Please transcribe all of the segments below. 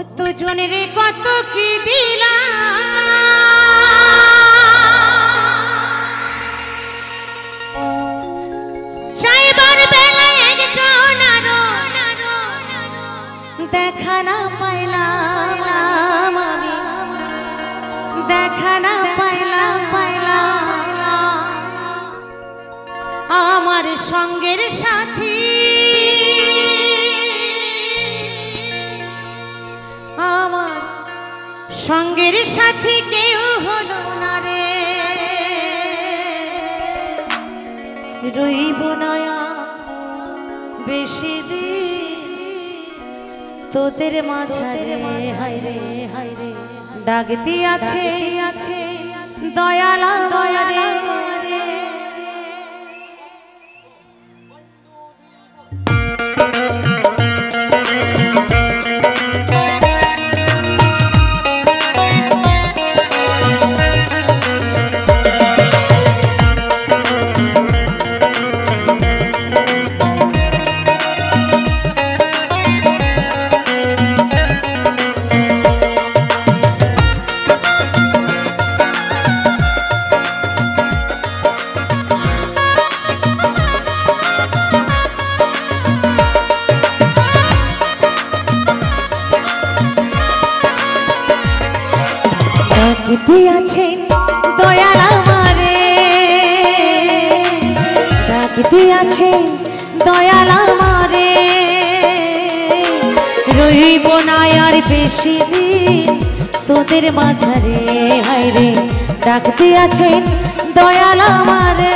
কতজনের কত কি দিলাম চাইবার বেলায় একজন আরো দেখা না পাইলাম আমি দেখা না পাইলাম আমার সঙ্গের সাথী আমার সঙ্গের সাথী কেউ হলো না রে রইব না বেশি দিন তোদের মাঝারে হায়রে হায়রে ডাক দিয়াছে দয়ালা দয়ারে দিয়াছে দয়াল আমারে ডাক দিয়াছে দয়াল আমারে রইব না আর বেশি দিন তোদের মাঝারে হায়রে ডাক দিয়াছে দয়াল আমারে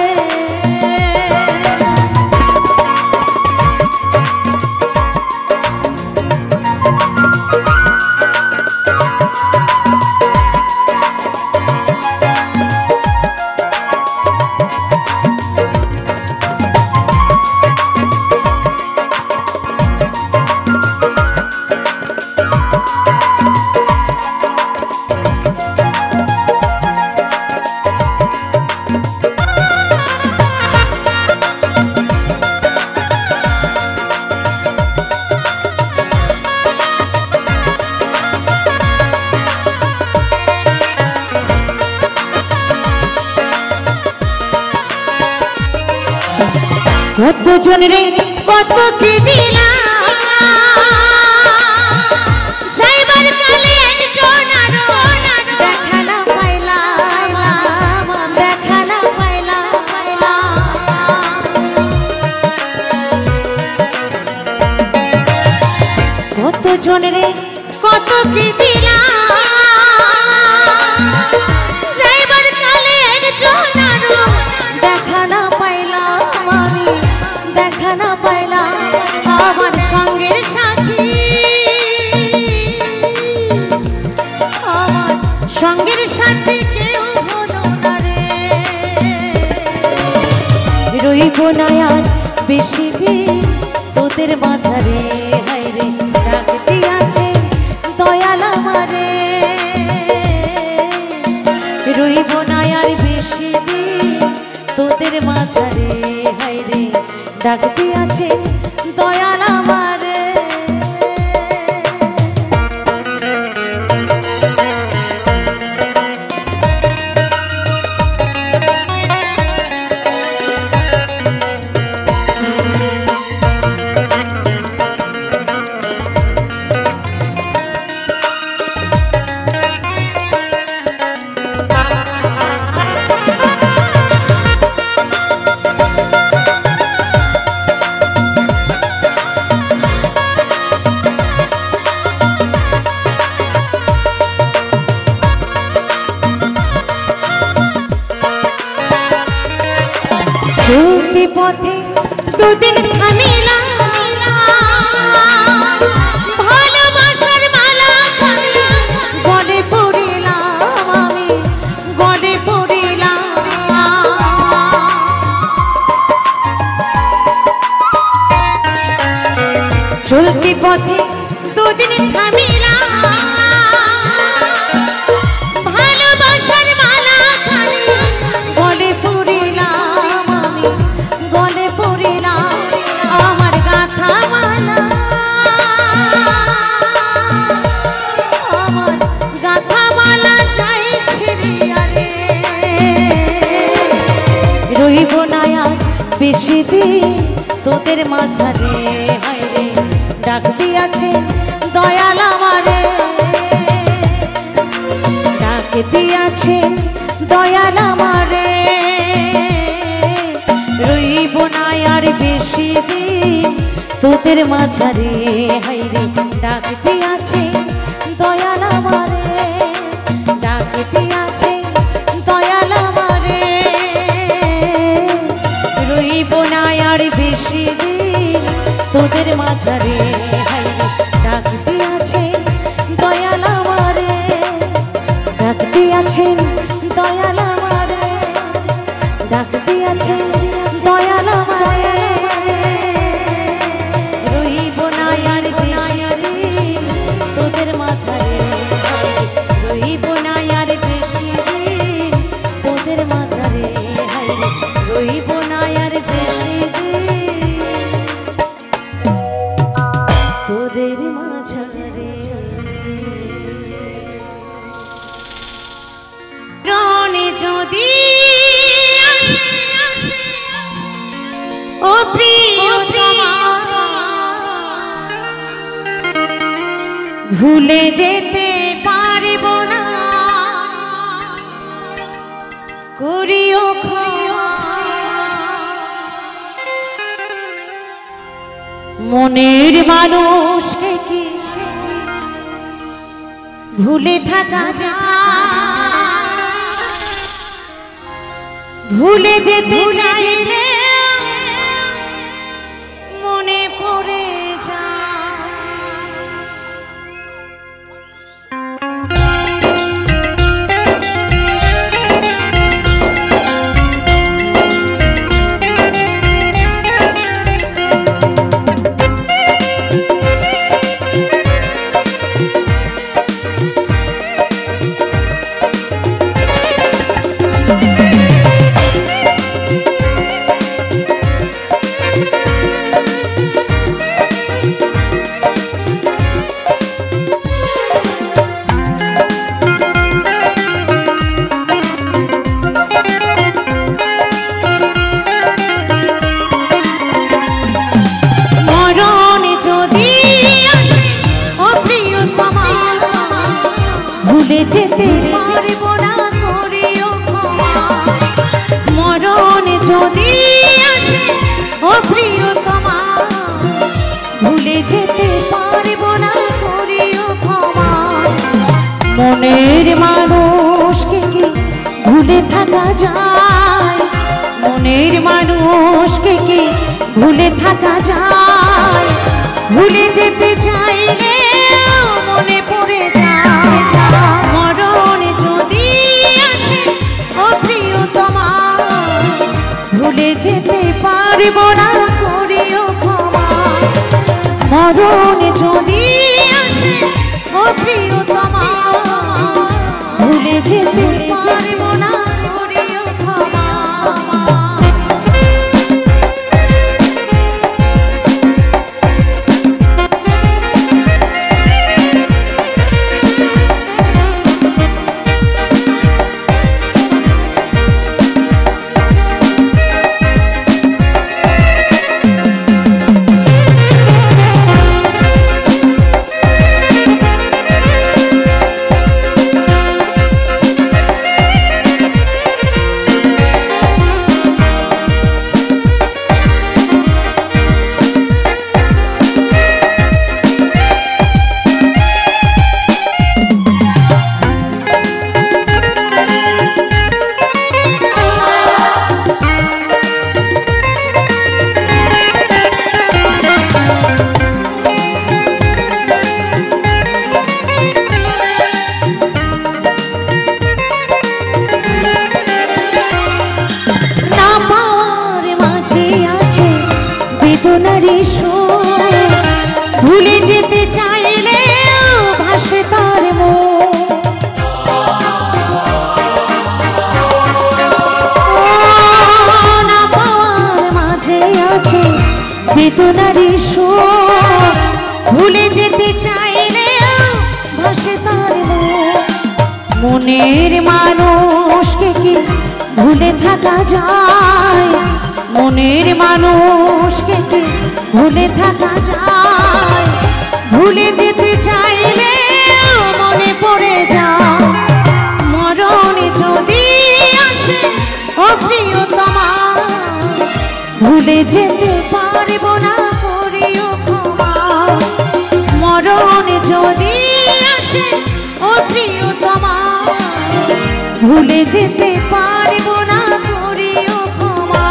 কতজনের কত কি দিলাম চাইবার কালে একজন আরো দেখা না পাইলাম কতজনের কত কি দিলাম চাইবার কালে একজন আরো দেখা না পাইলাম আমি দেখা না পাইলাম আমার সঙ্গের সাথী আমার সঙ্গের সাথী কেউ হলো না রে রইব না আর বেশি দিন তোদের মাঝারে হায়রে ডাক দিয়াছে দয়াল আমারে রইব না আর বেশি দিন তোদের মাঝারে হায়রে ডাক দিয়াছে দয়াল আমারে চলতি পথে দুদিন থামিলাম ভালোবাসার মালা গড়ে পড়িলাম আমি গড়ে পড়িলাম চলতি পথে দুদিন থামিলাম ভালোবাসার মালা গড়ে পড়িলাম আমি গড়ে পড়িলাম তোদের মাঝারে হায়রে ডাক দিয়াছে দয়াল আমারে ডাক দিয়াছে দয়াল আমারে রইব না আর বেশি দিন তোদের মাঝারে হায়রে ডাক দিয়াছে দয়াল আমারে ডাক দিয়াছে দয়াল আমারে রইব না আর বেশি দিন তোদের মাঝারে হায়রে ডাক দিয়াছে দয়াল আমারে ডাক দিয়াছে দয়াল আমারে ডাক দিয়াছে দয়াল আমারে রইব না আর বেশি দিন তোদের মাঝারে রইব না আর বেশি দিন তোদের মাঝারে হায়রে রইব না আর বেশি দিন তোদের মাঝারে প্রাণে যদি ও প্রিয়তমা ভুলে যেতে পারিব না করিও ক্ষমা মনের মানুষকে কি ভুলে থাকা যায় ভুলে যেতে চাইলে মনে পড়ে যায় ভুলে যেতে পারিব না করিও ক্ষমা মরণ যদি আসে ও প্রিয়তমা ভুলে যেতে পারিব না করিও ক্ষমা মনের মানুষকে কি ভুলে থাকা যায় মনের মানুষকে কি ভুলে থাকা যায় ভুলে যেতে চাইলে মনে পড়ে যায় মরণ যদি আসে ও প্রিয়তমা ভুলে যেতে পারিব না করিও ক্ষমা মরণ যদি আসে ও প্রিয়তমা ভুলে যেতে পারিব না করিও ক্ষমা ভুলে যেতে চাইলে ভাসে তার না পাওয়ার মাঝে আছে বেদনারি ভুলে যেতে চাইলে ভাসে তার মনের মানুষকে কি ভুলে থাকা যায় মনের মানুষকে কি ভুলে থাকা যায়, ভুলে যেতে চাইলে মনে পড়ে যায়। মরণে যদি আসে ও প্রিয়তমা, ভুলে যেতে পারবো না, করিও ক্ষমা। মরণে যদি আসে ও প্রিয়তমা, ভুলে যেতে পারবো না, করিও ক্ষমা।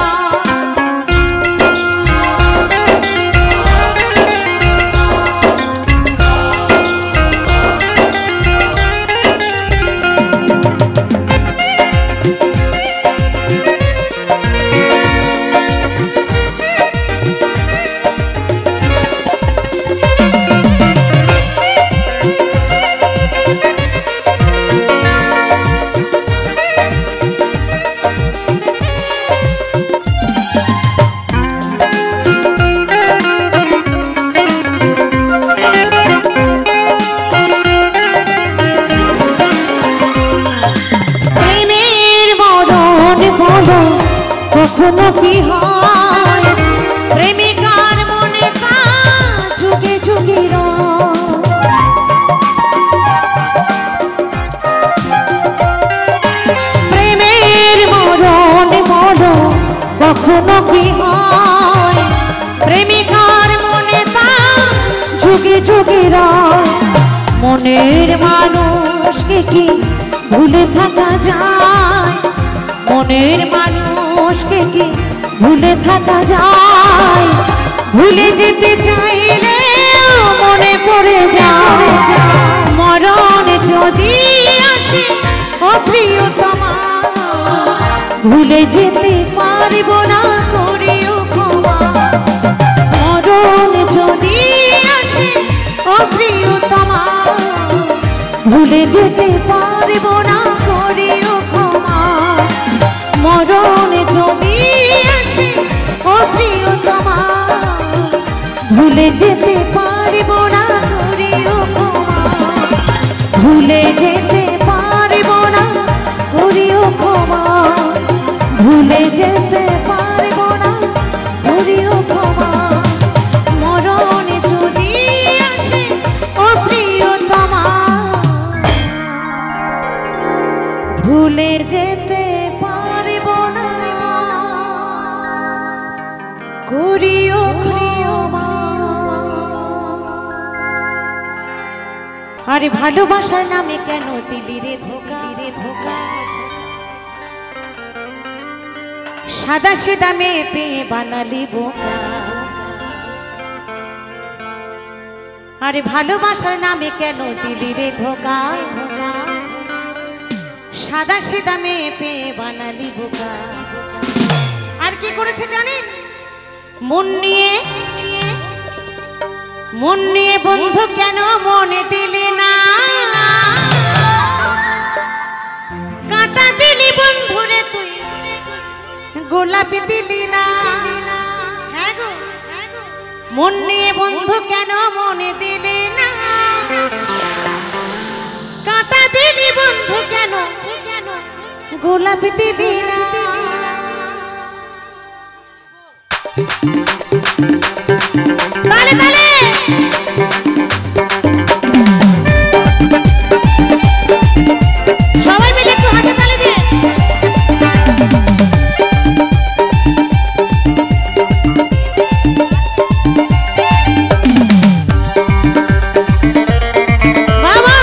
কখনো কি হয় প্রেমিকার মনে তা যুগে যুগে প্রেমের মরণ মরণ কখনো কি হয় প্রেমিকার মনে তা যুগে যুগে মনের মানুষকে কি ভুলে থাকা যায়, মনের মানুষকে কি ভুলে থাকা যায়, ভুলে যেতে চাইলে মনে পড়ে যায়। মরণ যদি আসে ও প্রিয়তমা, ভুলে যেতে পারবো না, করিও ক্ষমা। মরণ যদি আসে ও প্রিয়তমা, ভুলে যেতে পারবো না, করিও ক্ষমা। মরণ যদি আসে ও প্রিয়তমা, ভুলে যেতে পারবো না, করিও ক্ষমা। ভুলে যেতে পারবো না, করিও ক্ষমা। ভুলে যেতে পারবো না, করিও ক্ষমা। মরণ যদি আসে ও প্রিয়তমা, ভুলে যেতে পারবো না, করিও ক্ষমা। আরে ভালোবাসার নামে কেন দিলি রে ধোকা, রে ধোকা। সাদা সেদা মেয়ে পেয়ে বানালি বোকা। আরে ভালোবাসার নামে কেন দিলি রে ধোকা, ধোকা। সাদা সেদা মেয়ে পেয়ে বানালি বোকা। আর কি করেছে জানেন? মন নিয়ে বন্ধু কেন মনে দিলি না, কাঁটা দিলি বন্ধুরে তুই, গোলাপি দিলি না। হ্যাঁ গো, মন নিয়ে বন্ধু কেন মনে দিলি না, কাঁটা দিলি বন্ধু কেন, গোলাপি দিলি না। তালে তালে সবাই মিলে একটু হাতে তালে দিয়ে। বাবা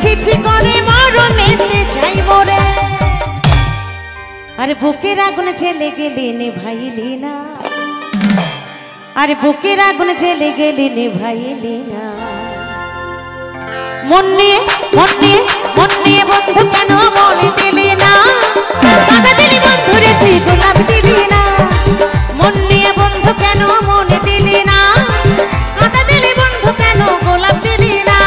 ছিছি করে মরণেতে যাইব রে। আরে বুকের আগুন জ্বেলে গেলি নিভাইলি না, আরে বুকের আগুন জ্বেলে গেলি নিভাইলি না। মন নিয়ে বন্ধু কেন মনে দিলি না, কাঁদা দিলি বন্ধু রে তুই গোলাপ দিলি না। মন নিয়ে বন্ধু কেন মনে দিলি না, কাঁদা দিলি বন্ধু কেন গোলাপ দিলি না।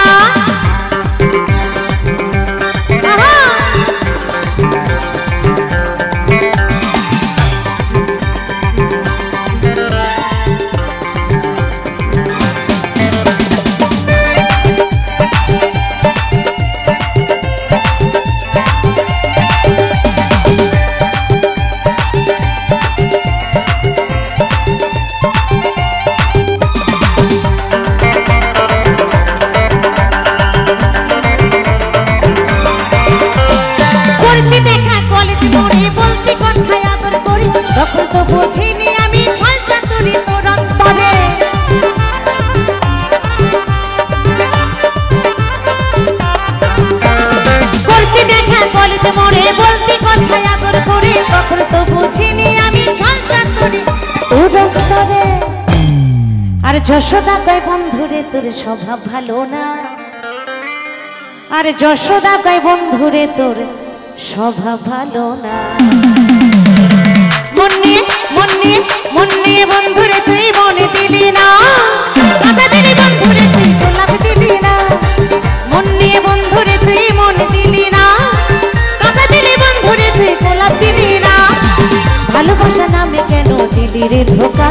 তখন তো বুঝিনি আমি ছল চাতুরি তোর অন্তরে। করতে দেখা কলেজ মোড়ে বলতি কথায় আদর করে, তখন তো বুঝিনি আমি ছল চাতুরি তোর অন্তরে। আর যশোদা কয় বন্ধুরে তোর স্বভাব ভালো না, আর যশোদা কয় বন্ধুরে তোর স্বভাব ভালো না। মন নিয়ে বন্ধুরে তুই মনে দিলি না, কাঁদা দিলি বন্ধুরে তুই গোলাপ দিলি না। মন নিয়ে বন্ধুরে তুই মনে দিলি না, কাঁদা দিলি বন্ধুরে তুই গোলাপ দিলি না। ভালোবাসা নামে কেন দিলি রে ধোকা,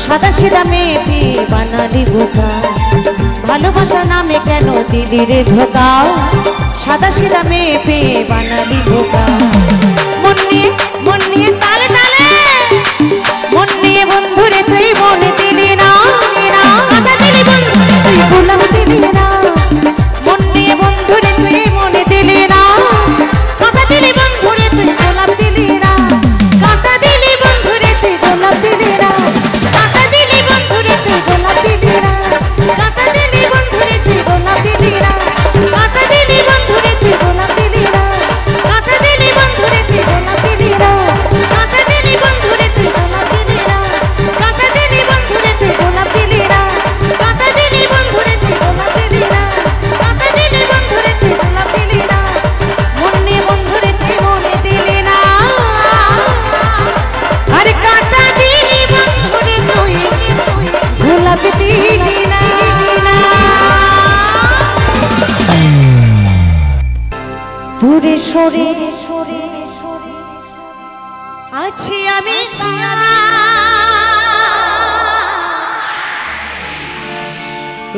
সাদা সিধা মেয়েকে বানালি বোকা। ভালোবাসা নামে কেন দিলি রে ধোকা, সাদা সিধা মেয়েকে বানালি বোকা। মন নিয়ে তালে তালে, মন নিয়ে বন্ধুরে তুই মনে দিলি না, কাঁদা দিলি বন্ধুরে তুই গোলাপ দিলি না। মন নিয়ে বন্ধুরে তুই মনে দিলি না, কাঁদা দিলি বন্ধুরে তুই গোলাপ দিলি না। কাঁদা দিলি বন্ধুরে তুই গোলাপ দিলি না, কাঁদা দিলি বন্ধুরে তুই গোলাপ দিলি না। কাঁদা দিলি বন্ধুরে তুই গোলাপ দিলি না, কাঁদা দিলি বন্ধুরে তুই গোলাপ দিলি না। কাঁদা দিলি বন্ধুরে তুই গোলাপ দিলি না, কাঁদা দিলি বন্ধুরে তুই গোলাপ দিলি না। কাঁদা দিলি বন্ধুরে তুই গোলাপ দিলি না, কাঁদা দিলি বন্ধুরে তুই গোলাপ দিলি না। কাঁদা দিলি বন্ধুরে তুই গোলাপ দিলি না, মন নিয়ে বন্ধুরে তুই মনে দিলি না। আর কাঁদা দিলি বন্ধুরে তুই গোলাপ দিলি না। দূরে সরে আছি আমি,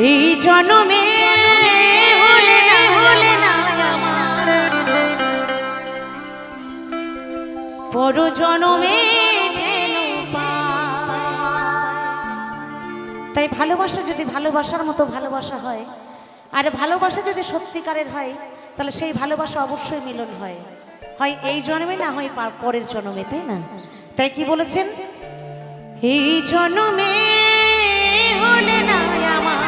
এই জন্মে হলে না আমার, পর জন্মে যেন পাই। তাই ভালোবাসা যদি ভালোবাসার মতো ভালোবাসা হয়, আর ভালোবাসা যদি সত্যিকারের হয়, তাহলে সেই ভালোবাসা অবশ্যই মিলন হয়, হয় এই জন্মে না হয় পরের জন্মে, তাই না? তাই কি বলেছেন, এই জন্মে হলে না আমার,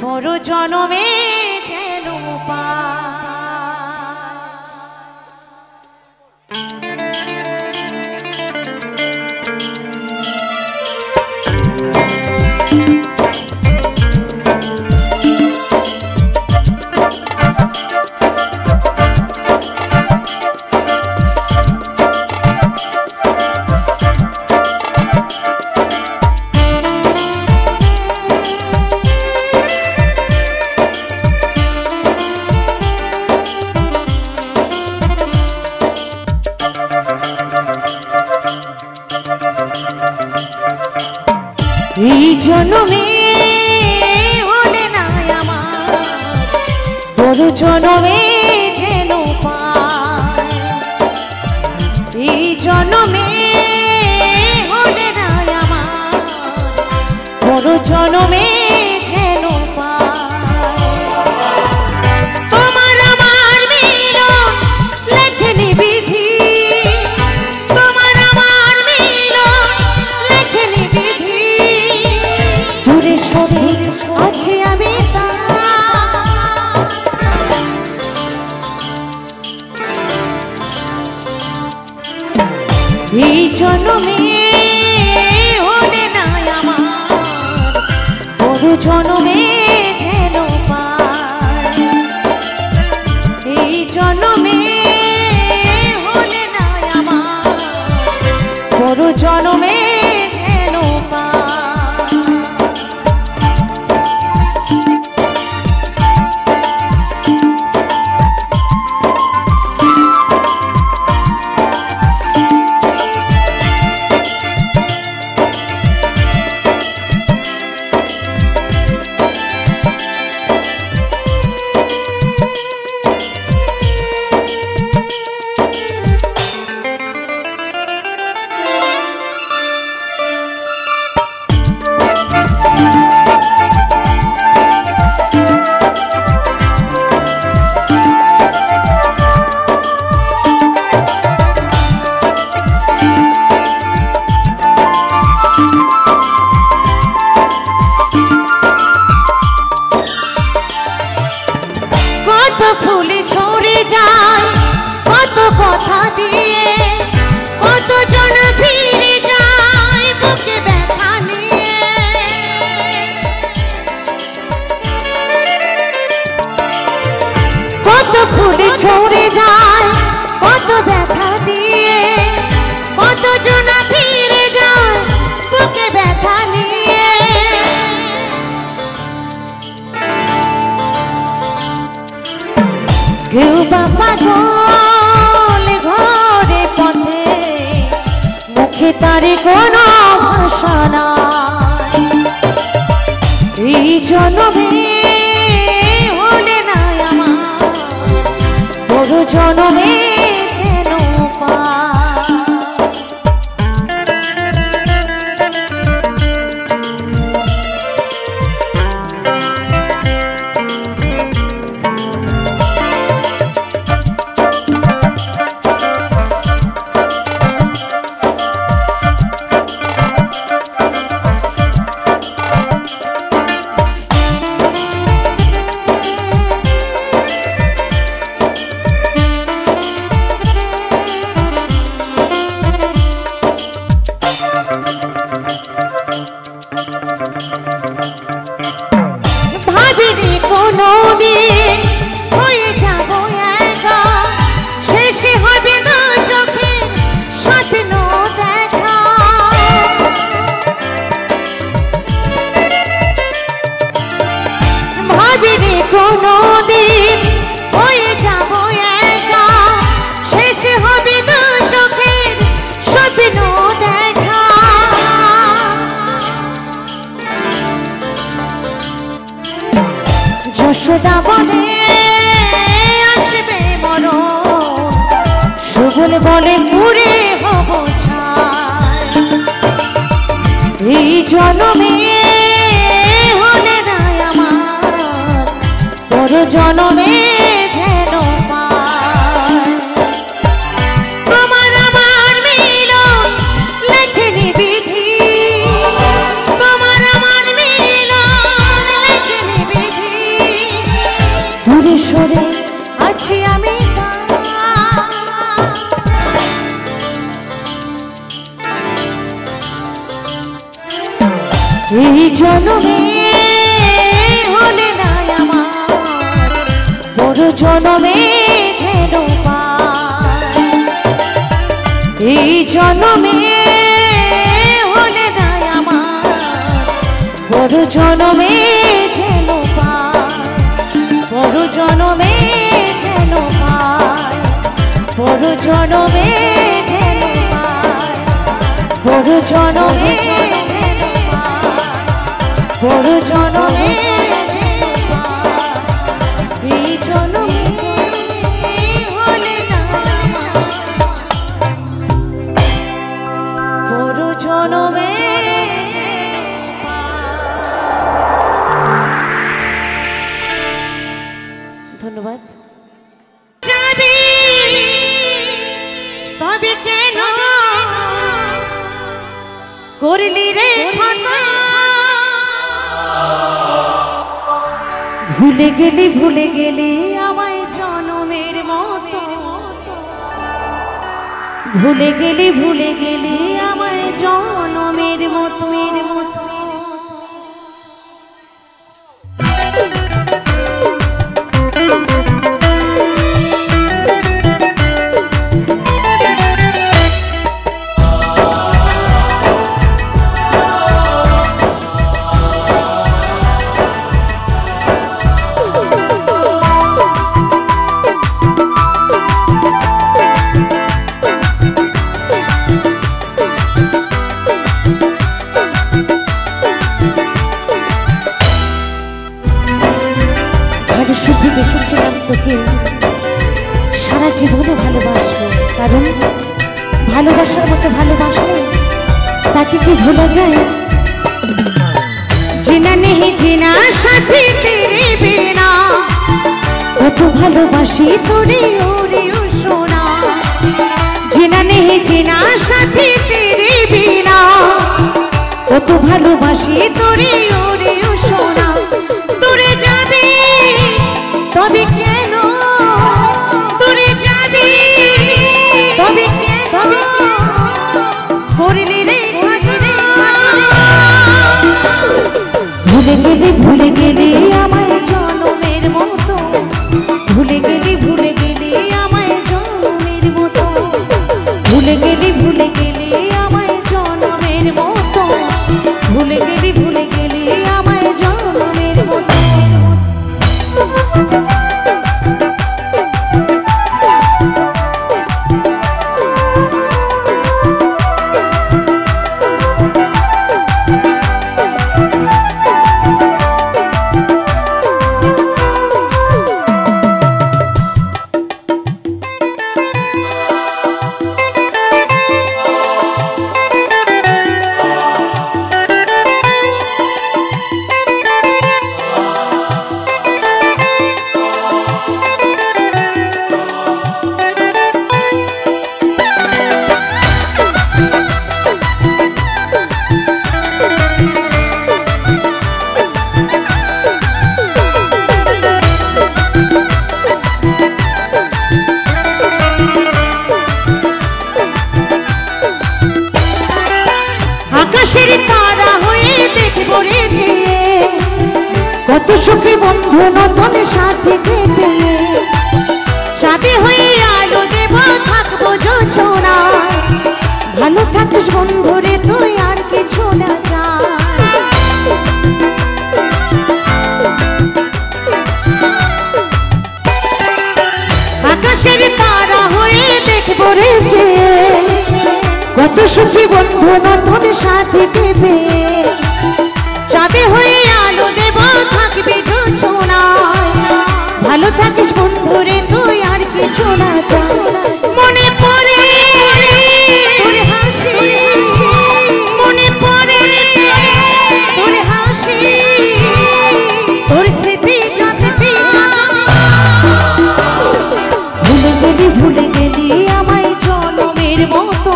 পর জন্মে যেন পাই। এই জন্মে হলে না আমার, পর জন্মে যেন পাই। এই জন্মে হলে না আমার, পর জন্মে যেন পাই। তোমার আমার মিলন লেখেনি বিধি, তোমার আমার মিলন লেখেনি বিধি। দূরে সরে আছি আমি এই জন্মে হলে না আমার পর জন্মে যেন পাই। এই জন্মে হলে না আমার পর জন্মে যেন পাই। ছড়ে যায় কত ব্যথা দিয়ে, কত জনা ফিরে যায় বুকে ব্যথা নিয়ে। কেউ বাবা গোল ঘরে পথে, মুখে তারে কোনো ভাষা নাই। এই জন্মে হলে না আমার পর জন্মে যেন পাই। যশোদা বনে আসবে মরণ, সুবল বলে পুরে হব ছাই। এই জন্মে হলে না আমার পর জন্মে যেন পাই। তোমার আমার মিলন লেখেনি বিধি, তোমার আমার মিলন লেখেনি বিধি। দূরে সরে আছি আমি এই জন্মে হলে না আমার পর জন্মে যেন পাই। এই জন্মে হলে না আমার পর জন্মে যেন পাই। পর জন্মে যেন পাই, পর জন্মে যেন পাই, পর জন্মে বড় জনমে এই জনমে হলে না বড় জনমে। ধন্যবাদ। যাবি তবে কেন করলি রে ভুলে গেলি আমায় জনমের মতো। ভুলে গেলে আমায় জনমের মতো তোকে সারা জীবনে ভালোবাসবো, কারণ ভালোবাসার মতো ভালোবাসলে তাকে কি ভোলা যায়? জিনা নেহি জিনা সাথী তেরে বিনা, কত ভালোবাসি তোরে ওরে ও সোনা। জিনা নেহি জিনা সাথী তেরে বিনা, কত ভালোবাসি তোরে ওরে ও সোনা। তোরে যাবে তবে কেন, তোরে যাবে তবে কেন, করলি রে ভুলে গেলে আমায় জনমের মতো, ভুলে গেলে আমায় জনমের মতো, ভুলে গেলে আমায় জনমের মতো, ভুলে গেলে আমায় জনমের মতো। কত সুখী বন্ধু নতুন সাথী পেয়ে, সাথে হয়ে আলো দেব থাকবো যোজনা। ভালো থাকিস বন্ধুরে তুই আর কিছু না চাই। আকাশের তারা হয়ে দেখবো রে যে, কত সুখী বন্ধু নতুন সাথী পেয়ে, সাথে হয়ে আলো দেব থাকবি যোজনা। ভালো থাকিস বন্ধুরে তুই আর কিছু না চাই। মনে পড়ে তোর হাসি, মনে পড়ে তোর হাসি, তোর স্মৃতি যতটি ভুলে গেলি আমায় জনমের মতো,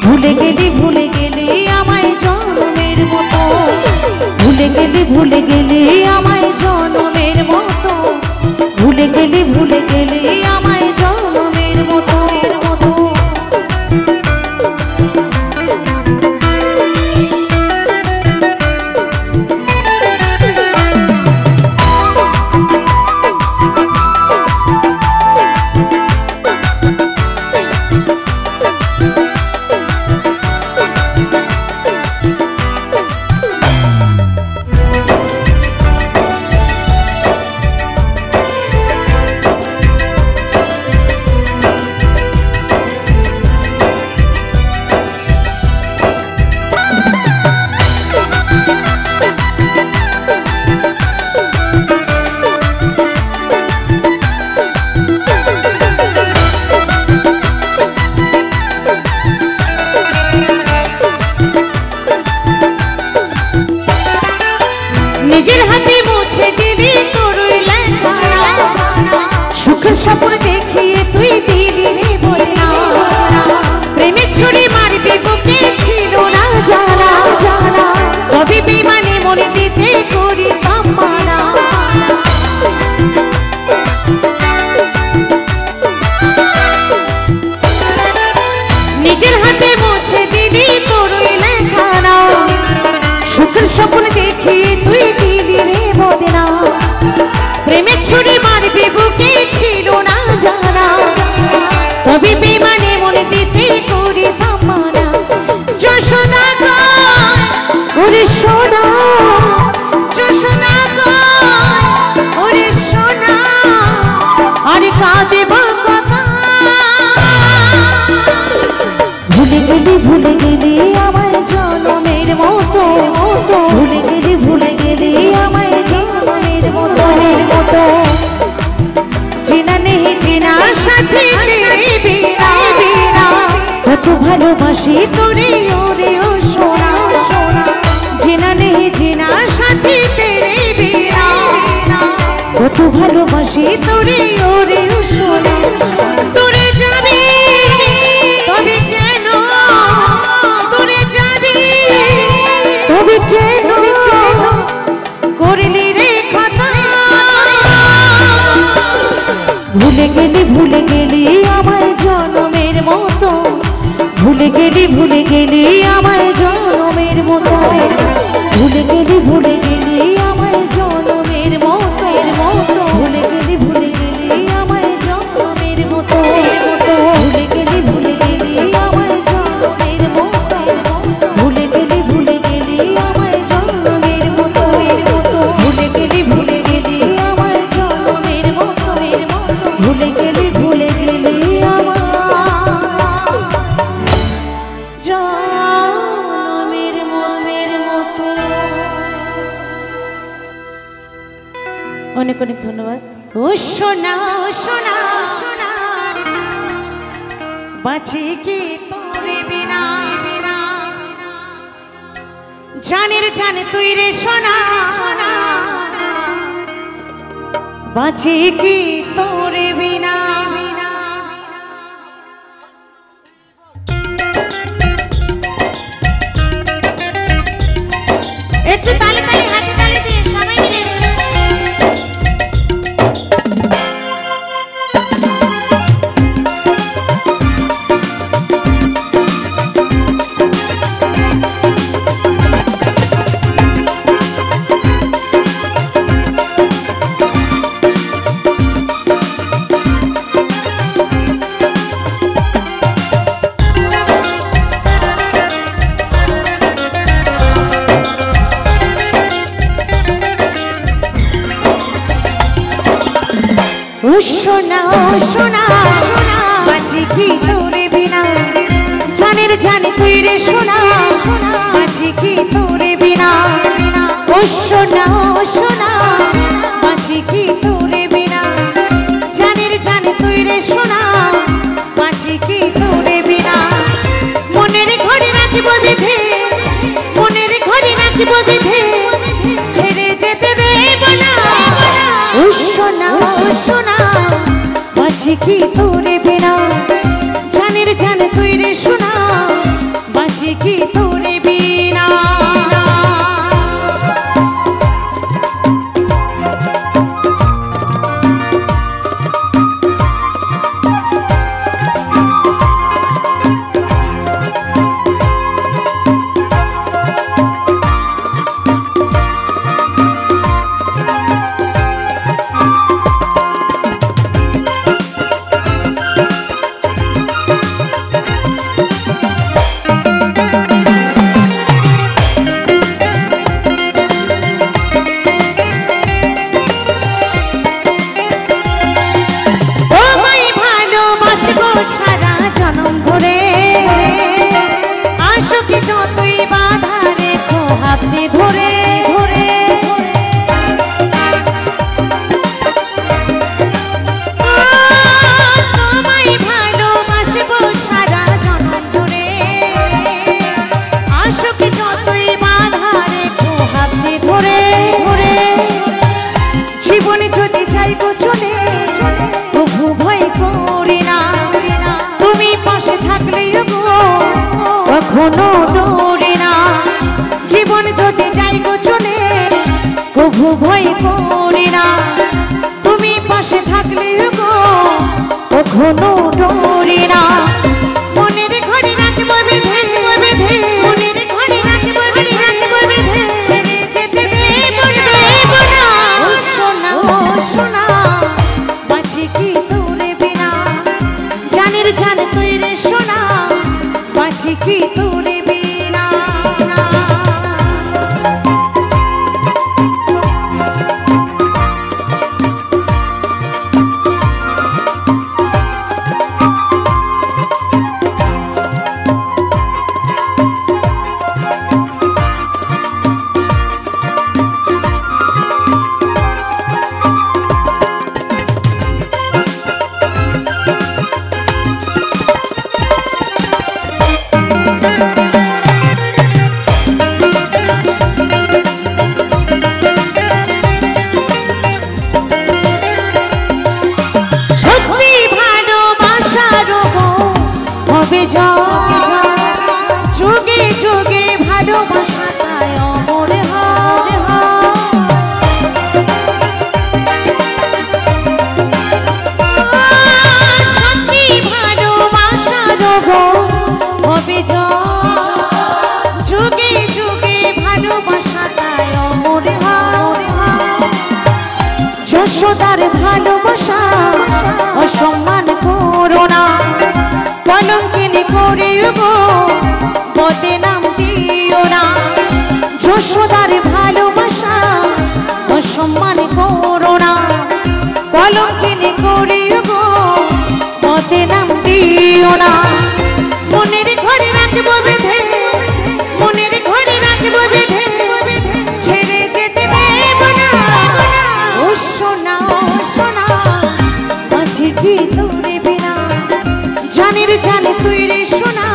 ভুলে গেলি আমায় জনমের মতো, ভুলে গেলি আমায় জনমের মতো, ভুলে গেলি আমায় জনমের মতো। তবে বেমানে মনে দিতে করি তামানা যশোদা কয় ওরে সোনা যশোদা কয় ওরে সোনা আর কাঁদে কথা ভুলে গেলি আমায় জনমের মতো ভুলে গেলি আমায় জনমের মতো চেনা নেই চেনা সাথে কত ভালোবাসি তোরে ওরে ও সোনা চেনা নেই চেনা সাথে তেরে বিনা কত ভালোবাসি তোরে ওরে ও সোনা তোরে যাবি তবে কেন তোরে যাবি তবে কেন করলি রে কথা ভুলে গেলি আমায় জনমের মতো ভুলে গেলি আমায় জনমের মতো ভুলে গেলি আমায় জনমের মতো ভুলে গেলি আমায় জনমের মতো ভুলে গেলি আমায় জনমের মতো ভুলে গেলি আমায় জনমের মতো ভুলে গেলি আমায় জনমের মতো ভুলে গেলি আমার জনমের মতো। অনেক অনেক ধন্যবাদ। ও সোনা সোনা সোনা বাঁচি কি তোরে বিনা বিনা জানের জানে তুই রে সোনা সোনা বাঁচি কি তোরে বিনা বিনা একটু তালে তালে হাতে তালে দিয়ে সবাই মিলে সোনা সোনা সোনা বাঁচি কি তোরে বিনা জানের জানে তুই রে সোনা বাঁচি কি তোরে বিনা ও সোনা সোনা বাঁচি কি তোরে বিনা জানের জানে তুই রে সোনা বাঁচি কি তোরে বিনা মনের ঘরে রাখিব বিধে মনের ঘরে রাখিব বিধে ছেড়ে যেতে দেব না ও সোনা সোনা বাঁচি কি তোরে বিনা জানের জানে তুই রে সোনা বাঁচি কি তোরে বিনা কখনো ডরে না জীবন যদি যাই গো চলে কভু ভয় করি না তুমি পাশে থাকলে গো কখনো ডরি না মনের ঘরে রাখব বেঁধে বেঁধে মনের ঘরে রাখব বেঁধে ছেড়ে যেতে দেব না ও সোনা বাঁচি কি তোরে বিনা জানের জান অসম্মানি করে গো বদনাম দিও না যশোদার ভালোবাসা অসম্মান করো না কলঙ্কিনী করে গো বদনাম দিও না মনের ঘরে রাখবো বেঁধে মনের ঘরে রাখবো বেঁধে ছেড়ে যেতে দেব না ও সোনা মাঝে কি তোরে বিনা জানের জানে তুই রে সোনা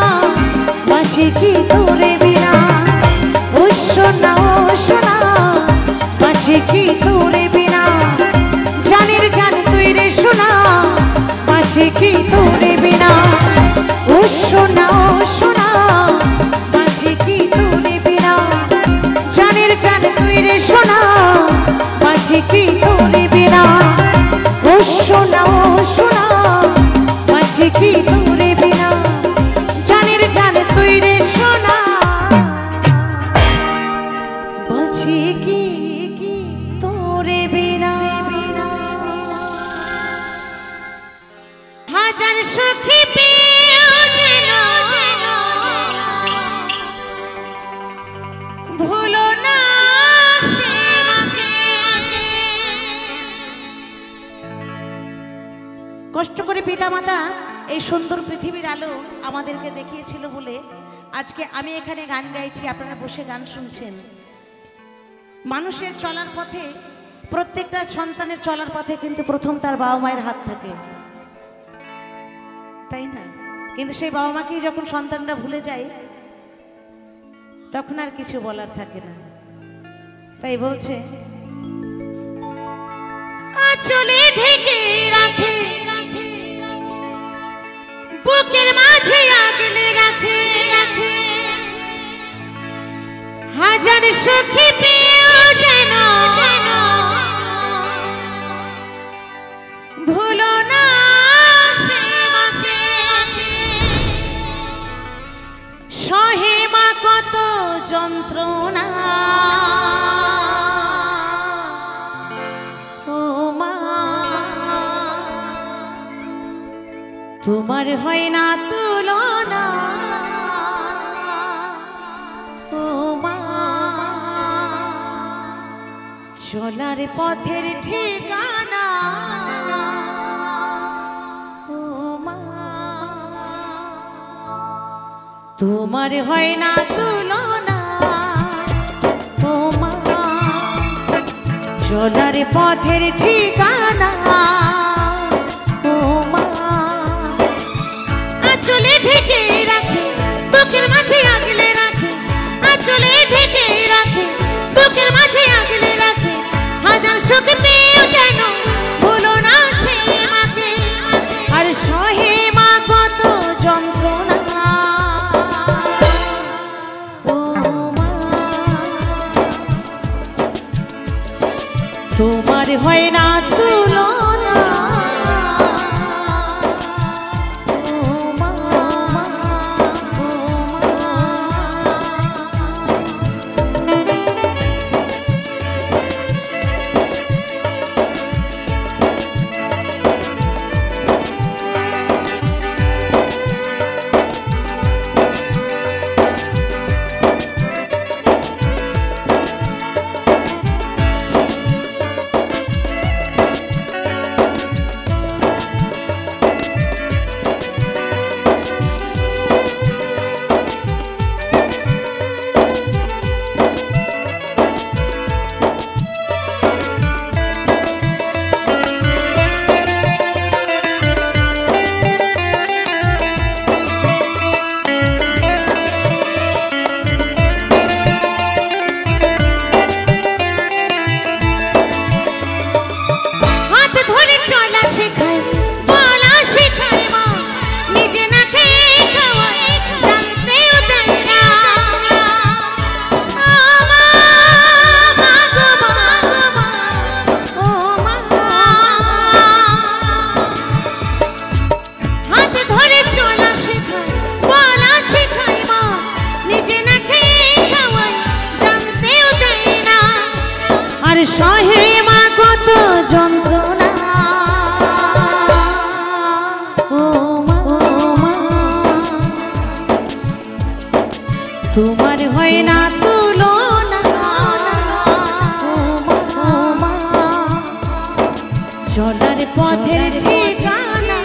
মাঝে কি তোরে বিনা ও সোনা মাঝে কি তোরে বিনা জানের জানে তুই রে সোনা মাঝে কি তোরে বিনা ও সোনা মাঝে কি তোরে বিনা জানের জানে তুই রে সোনা মাঝে কি তোরে বিনা ও সোনা মাঝে কি তোরে বিনা জানের জানে তুই রে সোনা মাঝে কি তোরে বিনা হাজার সখী পেয়েও যেন ভুলো না সে কষ্ট করে পিতামাতা এই সুন্দর পৃথিবীর আলো আমাদেরকে দেখিয়েছিল বলে আজকে আমি এখানে গান গাইছি আপনারা বসে গান শুনছেন মানুষের চলার পথে প্রত্যেকটা সন্তানের চলার পথে কিন্তু প্রথম তার বাবা মায়ের হাত থাকে তাই না কিন্তু সেই বাবা মাকে যখন সন্তানরা ভুলে যায় তখন আর কিছু বলার থাকে না তাই বলছে আঁচলে ঢেকে রাখে বুকের মাঝে আগলে রাখে হাজার সখী পেয়েও যেন ভুলো না সহে মা কত যন্ত্রণা ও মা তোমার হয় না তুলনা ও মা চলার পথের ঠিকানা ও মা তোমার হয় না তুলনা ও মা চলার পথের ঠিকানা ও মা আঁচলে ঢেকে রাখে বুকের মাঝে আগলে রাখে আঁচলে ঢেকে রাখে বুকের মাঝে আগলে রাখে হাজার সুখ পেয়েও যেন ভুলো না সে মাকে আর সহে মা কত যন্ত্রণা ও মা তোমার হয় না তুলনা তোমার হয় না তুলনা চলার পথের ঠিকানা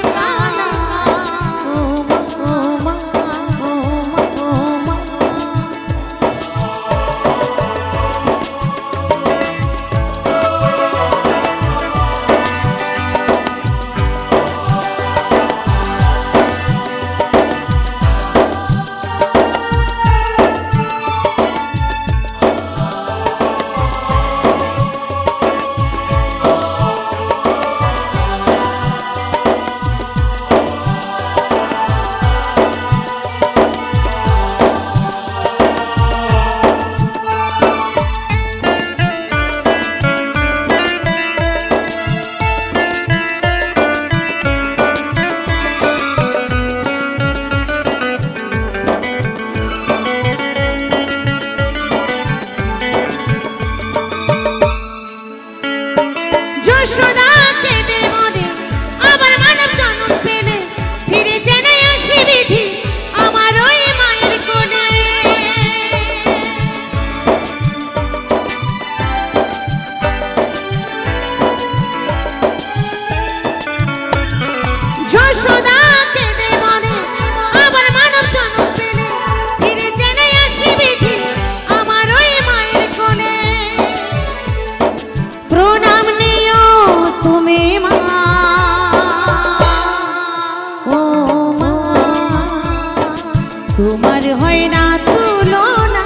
তোমার হয় না তুলনা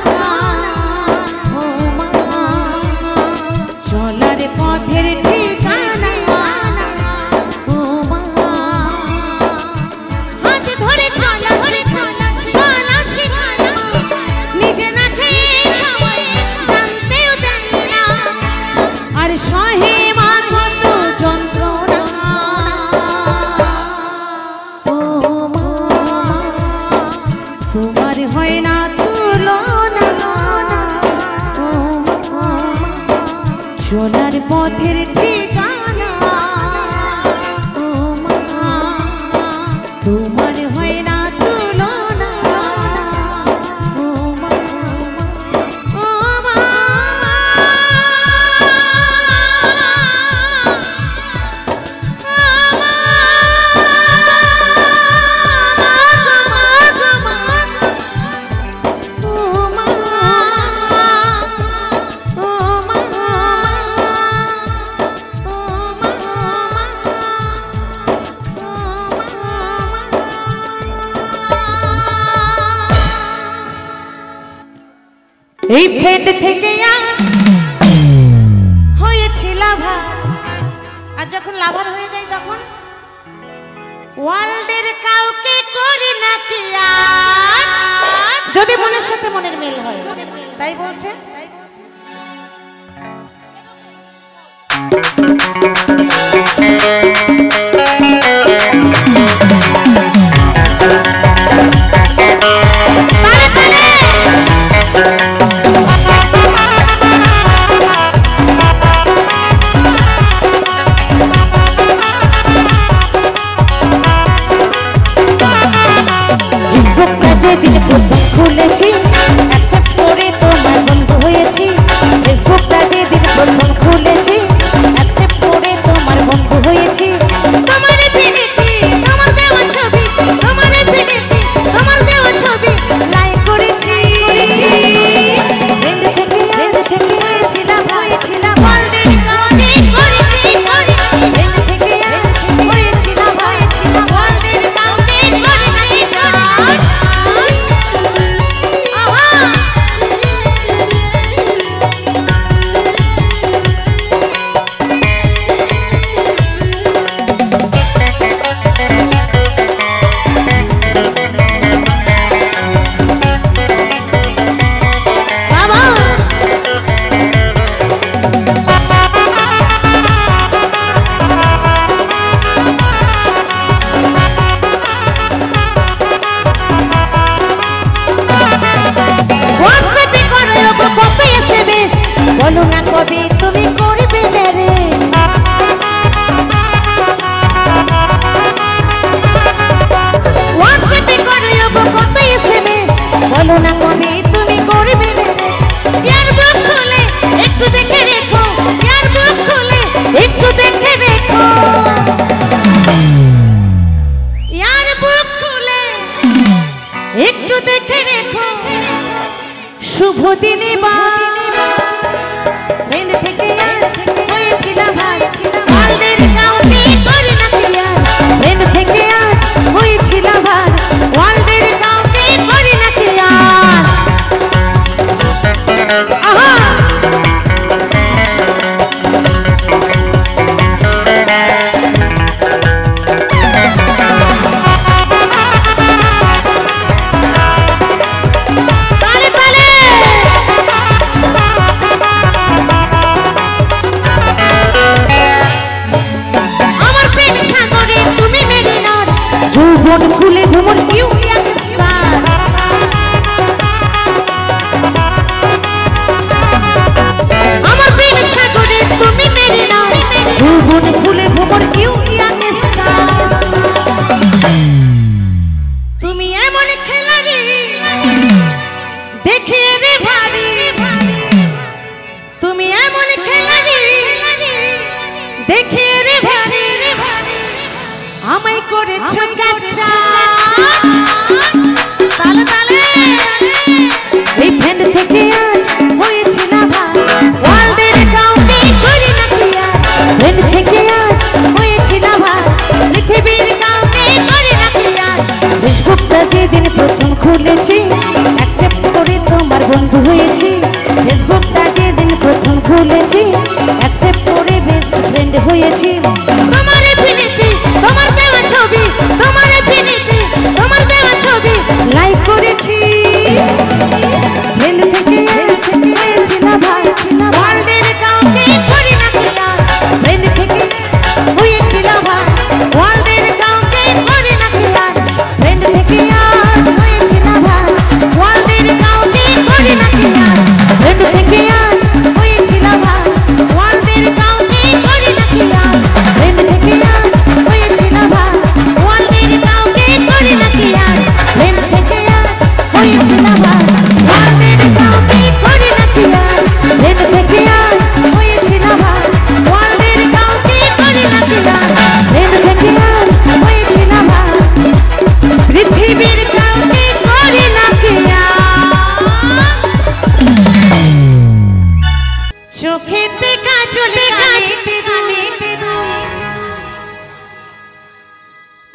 চলার পথের ঠিকানা হাত ধরে চলা শেখালা নিজে না খেয়ে জানতেও জানি না আর সহে মাধুর্য যন্ত্রণা তোমার হয় না তুলনা চলার পথের ঠিকানা তোমার হয় না তুলনা এই ফ্রেন্ড থেকে হয়েছি লাভার আর যখন লাভার হয়ে যায় তখন ওয়ার্ল্ডের কাউকে করি না কি আর যদি মনের সাথে মনের মিল হয় তাই বলছে খুলেছি অ্যাকসেপ্ট করে তোমার বন্ধু হয়েছি ফেসবুকটা যেদিন প্রথম খুলেছি অ্যাকসেপ্ট করে তোমার বন্ধু হয়েছি তোমার ফিলিপি তোমার দেওয়া ছবি তোমার ফিলিপি তোমার দেওয়া ছবি লাইক করেছি ফ্রেন্ড থেকে হয়েছিলাম ওয়ার্ল্ডের কাউকে করেছি ফ্রেন্ড থেকে হয়েছিলাম ওয়ার্ল্ডের কাউকে করি নাই শুভ দিনে বা ট্রেন থেকে হয়েছিলাম ভাই ওয়ার্ল্ডের কাউকে করি না ক্লিয়ার ট্রেন থেকে হয়েছিলাম ভাই ওয়ার্ল্ডের কাউকে করি না ক্লিয়ার আহা যৌবন ফুলে ভ্রমণ ইউ ইয়াং স্টার আমার প্রেম সাগরে তুমি মেরে নাও যৌবন ফুলে ভ্রমণ ইউ ইয়াং স্টার তুমি এমন খেলাড়ি দেখে রে ভারী তুমি এমন খেলাড়ি দেখে রে ভারী আমায় করেছো ক্যাপচার তালে তালে এই ফ্রেন্ড থেকে আজ হয়েছিলাম ভাই ওয়ার্ল্ডের কাউকে করি না ক্লিয়ার ফ্রেন্ড থেকে আজ হয়েছিলাম ভাই পৃথিবীর কাউকে করি না ক্লিয়ার ফেসবুকটা যেদিন প্রথম খুলেছি অ্যাকসেপ্ট করে তোমার বন্ধু হয়েছি ফেসবুকটা যেদিন প্রথম খুলেছি অ্যাকসেপ্ট করে বেস্ট ফ্রেন্ড হয়েছি তোমার এফিনিটি তোমার দেওয়া ছবি তোমার এফিনিটি তোমার দেওয়া ছবি লাইক করেছি ফ্রেন্ড থেকে হয়েছিলাম ভাই ওয়ার্ল্ডের কাউকে করি না ক্লিয়ার ফ্রেন্ড থেকে হয়েছিলাম ভাই ওয়ার্ল্ডের কাউকে করি না ক্লিয়ার ফ্রেন্ড থেকে হয়েছিলাম ভাই ওয়ার্ল্ডের কাউকে করি না ক্লিয়ার ফ্রেন্ড থেকে হয়েছিলাম ভাই ওয়ার্ল্ডের কাউকে করি না ক্লিয়ার ফ্রেন্ড থেকে হয়েছিলাম ভাই ওয়ার্ল্ডের কাউকে করি না ক্লিয়ার ফ্রেন্ড থেকে হয়েছিলাম ভাই ওয়ার্ল্ডের কাউকে করি না ক্লিয়ার ফ্রেন্ড থেকে হয়েছিলাম ভাই ওয়ার্ল্ডের কাউকে করি না ক্লিয়ার ফ্রেন্ড থেকে হয়েছিলাম ভাই পৃথিবীর কাউকে করি না ক্লিয়ার চোখেতে কাজলে কাঁদতে দুলিতে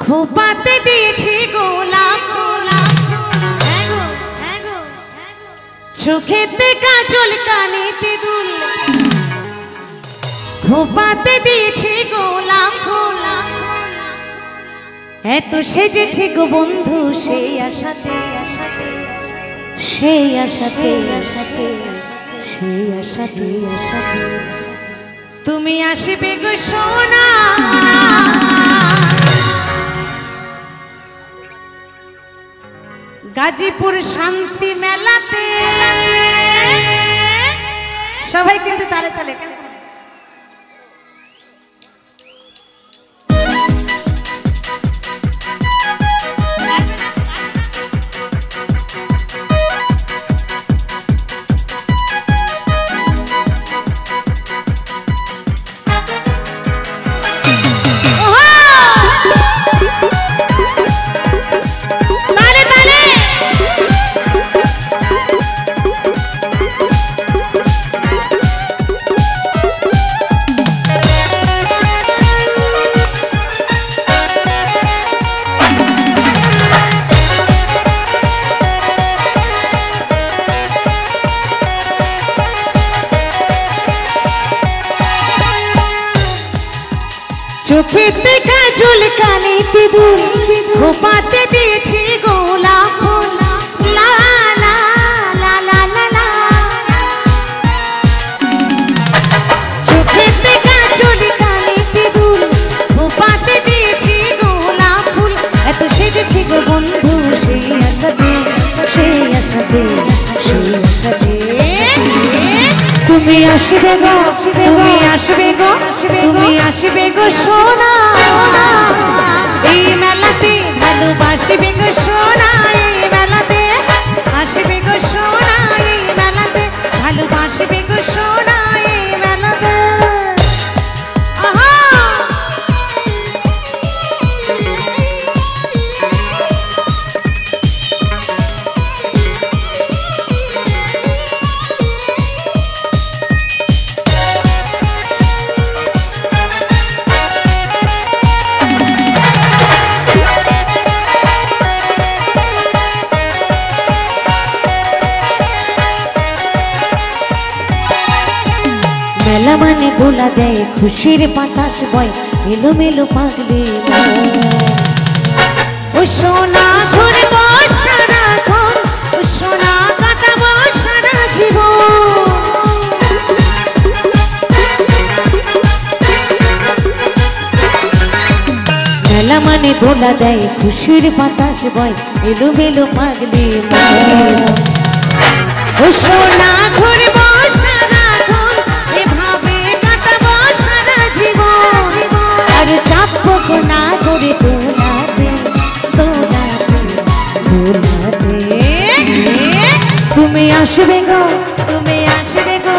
খোপাতে দিয়েছি গোলাপ চোখেতে কাজল কানেতে দুল খোপাতে দিয়েছি গোলাপ এত সেজেছি গো বন্ধু সেই আশাতে সেই আশাতে সেই আশাতে তুমি আসবে গো সোনা গাজীপুর শান্তি মেলাতে সবাই কিন্তু তালে তালে চোখেতে কাজল কানেতে দুল খোপাতে দিয়েছি গোলাপ লা লা লা লা লা লা চোখেতে কাজল কানেতে দুল খোপাতে দিয়েছি গোলাপ ফুল এত সেজেছি গো বন্ধু সেই আশাতে সেই আশাতে সেই আশাতে তুমি আসবে গো তুমি আসবে গো তুমি আসবে গো সোনা এই মেলাতে ভালোবাসবে গো সোনা এই মেলাতে আসবে গো সোনা এই মেলাতে ভালোবাসবে গো সোনা এই মেলাতে দোলা দেয় খুশির বাতাস বয় এলোমেলো পাগলে ও সোনা ঘুরব সারাক্ষণ ও সোনা কাটাব সারা জীবন মেলা মানে দোলা দেয় খুশির বাতাস বয় এলোমেলো পাগলে ও সোনা ঘুরব সারাক্ষণ এভাবে কাটাব সারা জীবন আর চাপব না করে দোলাতে দোলাতে দোলাতে তুমি আসবে গো তুমি আসবে গো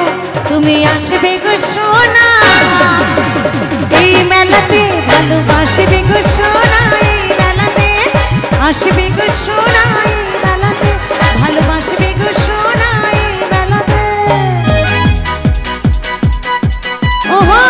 তুমি আসবে গো সোনা এই মেলাতে ভালোবাসবে গো সোনা এই মেলাতে আসবে গো সোনা এই মেলাতে ভালোবাসবে গো সোনা এই মেলাতে ওহো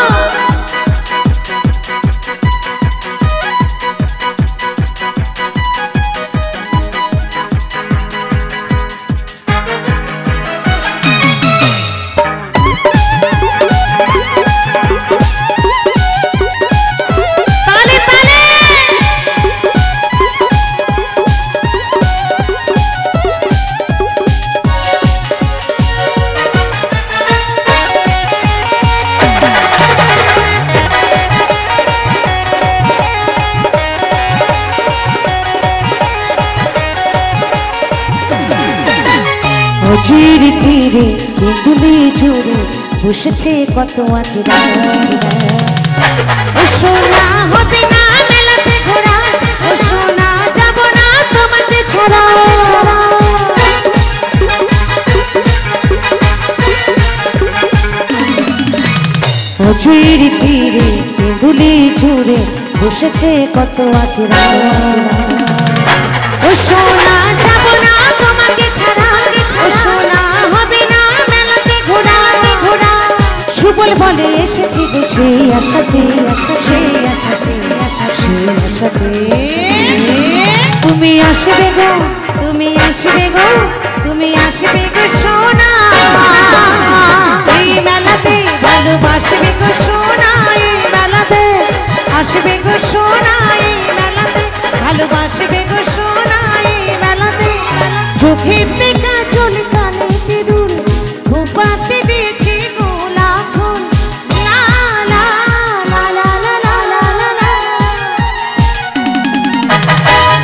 অজির তীরে বেগুলি জুড়ে বসেছে কত আতুরা ও সোনা হবে না মেলাতে ঘোরা ও সোনা যাব না তোমাকে ছাড়া অজির তীরে বেগুলি জুড়ে বসেছে কত আতুরা ও সোনা যাব না তোমাকে ছাড়া ও সোনা হবে না মেলাতে ঘোরা ঘোরা সুবল বলে এসেছি গো সেই আশাতে সেই আশাতে সেই আশাতে তুমি আসবে গো তুমি আসবে গো তুমি আসবে গো সোনা এই মেলাতে ভালোবাসবে গো সোনা এই মেলাতে আসবে গো সোনা এই মেলাতে ভালোবাসবে গো সোনা এই মেলাতে চোখের দেখা চল কানে সিঁদুর খোপাতে দিয়েছি গোলাপ ফুল লা লা লা লা লা লা লা লা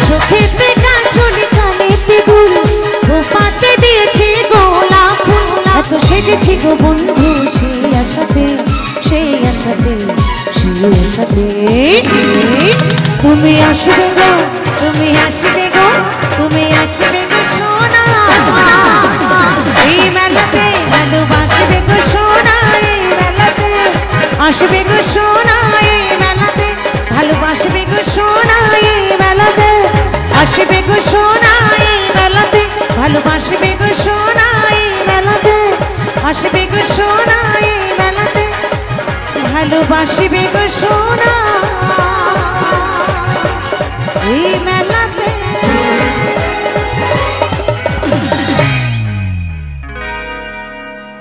চোখের দেখা চল কানে সিঁদুর খোপাতে দিয়েছি গোলাপ ফুল এত সেজেছি গো বন্ধু সেই আশাতে সেই আশাতে সেই আশাতে তুমি আসবে গো তুমি আসবে গো তুমি আসবে গো সোনা এই মেলাতে ভালোবাসবে গো সোনা এই মেলাতে আসবে গো সোনা এই মেলাতে ভালোবাসবে গো সোনা এই মেলাতে আসবে গো সোনা এই মেলাতে ভালোবাসবে গো সোনা এই মেলাতে আসবে গো সোনা এই মেলাতে ভালোবাসবে গো সোনা এই মেলাতে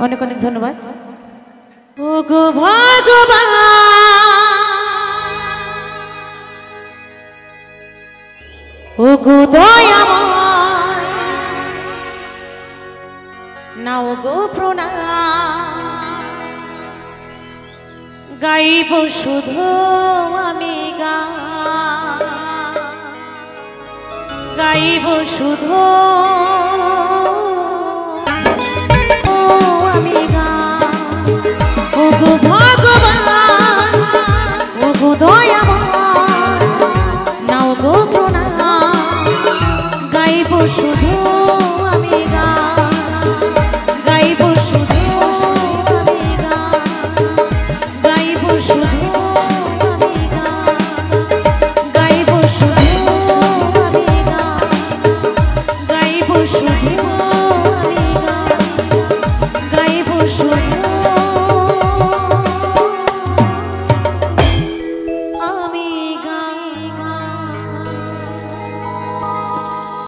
অনেক অনেক ধন্যবাদ ও গো ভগবান ও গো দয়াময় নাও গো প্রণাম গাইব শুধু আমি গাইব শুধু আমি ও গো